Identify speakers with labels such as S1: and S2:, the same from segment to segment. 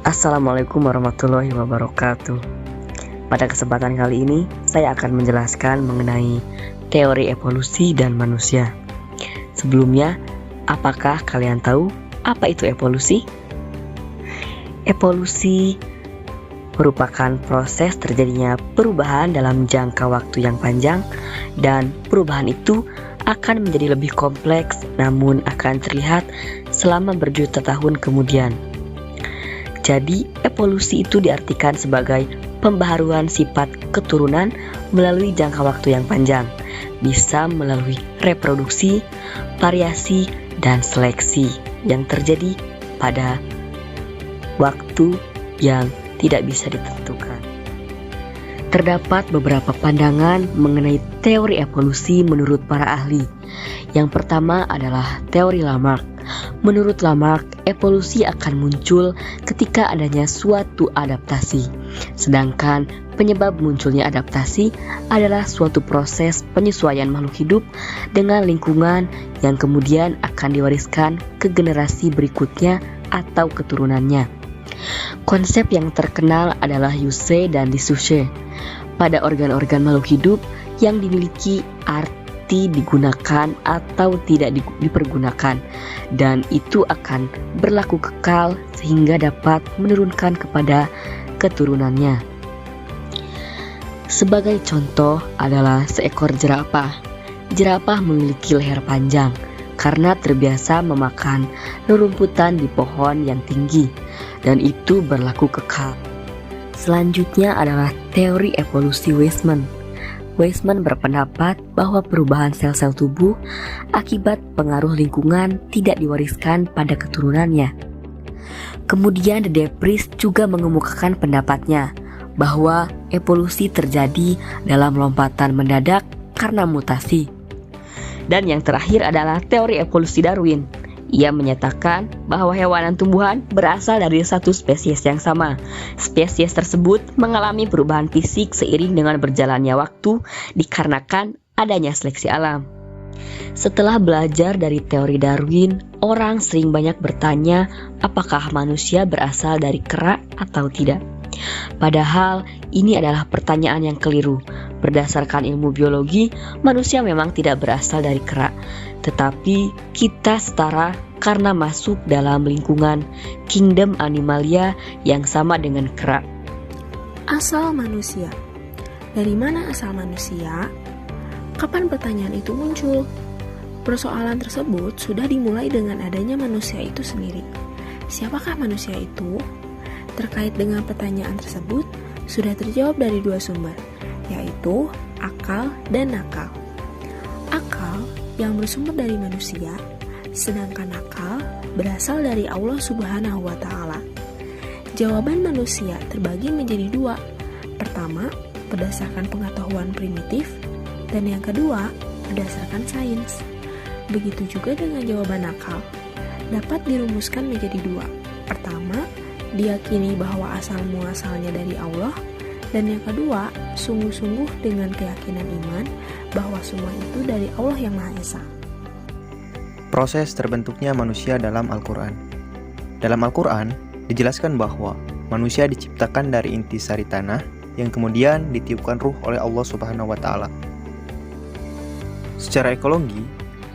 S1: Assalamualaikum warahmatullahi wabarakatuh. Pada kesempatan kali ini, saya akan menjelaskan mengenai teori evolusi dan manusia. Sebelumnya, apakah kalian tahu apa itu evolusi? Evolusi merupakan proses terjadinya perubahan dalam jangka waktu yang panjang, dan perubahan itu akan menjadi lebih kompleks namun akan terlihat selama berjuta tahun kemudian. Jadi, evolusi itu diartikan sebagai pembaharuan sifat keturunan melalui jangka waktu yang panjang, bisa melalui reproduksi, variasi, dan seleksi yang terjadi pada waktu yang tidak bisa ditentukan. Terdapat beberapa pandangan mengenai teori evolusi menurut para ahli. Yang pertama adalah teori Lamarck. Menurut Lamarck, evolusi akan muncul ketika adanya suatu adaptasi. Sedangkan penyebab munculnya adaptasi adalah suatu proses penyesuaian makhluk hidup dengan lingkungan yang kemudian akan diwariskan ke generasi berikutnya atau keturunannya. Konsep yang terkenal adalah use dan dissociate pada organ-organ makhluk hidup yang dimiliki arti digunakan atau tidak dipergunakan, dan itu akan berlaku kekal sehingga dapat menurunkan kepada keturunannya. Sebagai contoh adalah seekor jerapah. Jerapah memiliki leher panjang karena terbiasa memakan rerumputan di pohon yang tinggi, dan itu berlaku kekal. Selanjutnya adalah teori evolusi Weismann. Weismann berpendapat bahwa perubahan sel-sel tubuh akibat pengaruh lingkungan tidak diwariskan pada keturunannya. Kemudian De Vries juga mengemukakan pendapatnya bahwa evolusi terjadi dalam lompatan mendadak karena mutasi. Dan yang terakhir adalah teori evolusi Darwin. Ia menyatakan bahwa hewan dan tumbuhan berasal dari satu spesies yang sama. Spesies tersebut mengalami perubahan fisik seiring dengan berjalannya waktu dikarenakan adanya seleksi alam. Setelah belajar dari teori Darwin, orang sering banyak bertanya apakah manusia berasal dari kera atau tidak. Padahal ini adalah pertanyaan yang keliru. Berdasarkan ilmu biologi, manusia memang tidak berasal dari kera, tetapi kita setara karena masuk dalam lingkungan kingdom animalia yang sama dengan kera.
S2: Asal manusia. Dari mana asal manusia? Kapan pertanyaan itu muncul? Persoalan tersebut sudah dimulai dengan adanya manusia itu sendiri. Siapakah manusia itu? Terkait dengan pertanyaan tersebut, sudah terjawab dari dua sumber, yaitu akal dan nakal. Akal yang bersumber dari manusia, sedangkan nakal berasal dari Allah Subhanahu wa Ta'ala. Jawaban manusia terbagi menjadi dua. Pertama, berdasarkan pengetahuan primitif, dan yang kedua, berdasarkan sains. Begitu juga dengan jawaban nakal, dapat dirumuskan menjadi dua. Pertama, diyakini bahwa asal muasalnya dari Allah, dan yang kedua, sungguh-sungguh dengan keyakinan iman bahwa semua itu dari Allah yang Maha Esa.
S3: Proses terbentuknya manusia dalam Al-Quran. Dalam Al-Quran, dijelaskan bahwa manusia diciptakan dari intisari tanah yang kemudian ditiupkan ruh oleh Allah Subhanahu wa Ta'ala. Secara ekologi,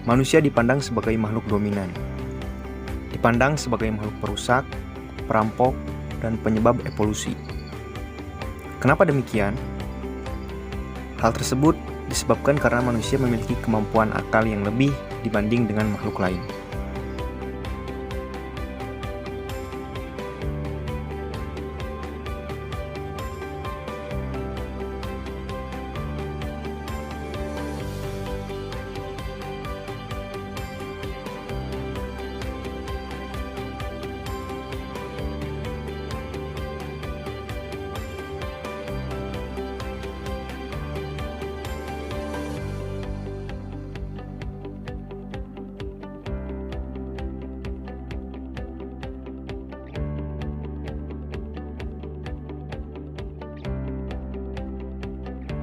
S3: manusia dipandang sebagai makhluk dominan. Dipandang sebagai makhluk perusak, perampok, dan penyebab evolusi. Kenapa demikian? Hal tersebut disebabkan karena manusia memiliki kemampuan akal yang lebih dibanding dengan makhluk lain.